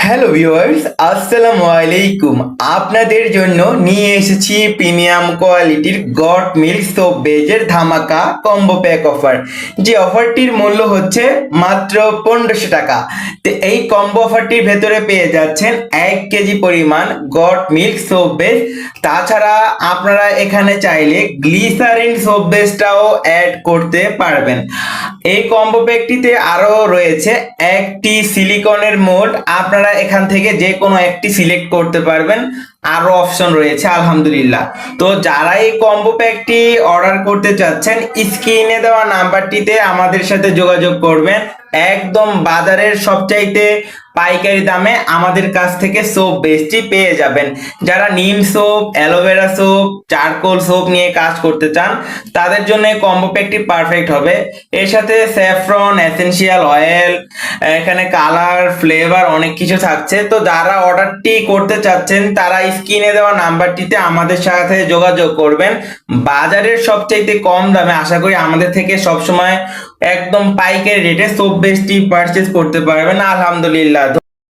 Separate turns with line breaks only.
Hello viewers, আসসালামু আলাইকুম। আপনাদের জন্য নিয়ে এসেছি প্রিমিয়াম কোয়ালিটির গট মিল্ক সোপ বেজের ধামাকা কম্বো প্যাক অফার। যে অফারটির মূল্য হচ্ছে মাত্র 1500 টাকা। তো এই কম্বো অফারটির ভেতরে পেয়ে যাচ্ছেন 1 কেজি পরিমাণ গট মিল্ক সোপ বেজ। তাছাড়া আপনারা এখানে চাইলে গ্লিসারিন সোপ বেসটাও অ্যাড করতে পারবেন। এই কম্বো প্যাকটিতে আরো রয়েছে একটি সিলিকনের মোল্ড, আপনারা এখান থেকে যে কোনো একটি সিলেক্ট করতে পারবেন। আরো অপশন রয়েছে আলহামদুলিল্লাহ। তো যারা এই কম্বো প্যাকটি অর্ডার করতে চাচ্ছেন, স্ক্রিনে দেওয়া নাম্বারটিতে আমাদের সাথে যোগাযোগ করবেন। একদম বাজারের সবচাইতে পাইকারি দামে আমাদের কাছ থেকে সোপ বেসটি পেয়ে যাবেন। যারা নিম soap, aloe vera soap, charcoal soap নিয়ে কাজ করতে চান, তাদের জন্য এই কম্বো প্যাকটি পারফেক্ট হবে। এর সাথে স্যাফরন, এসেনশিয়াল অয়েল, এখানে কালার, ফ্লেভার অনেক কিছু থাকছে। তো যারা অর্ডারটি করতে চাচ্ছেন তারা স্ক্রিনে দেওয়া নাম্বারটিতে আমাদের সাথে যোগাযোগ করবেন। বাজারের সবচাইতে কম দামে আশা করি আমাদের থেকে সবসময় একদম পাইকারি রেটে সোপ বেসটি পারচেজ করতে পারবেন আলহামদুলিল্লাহ।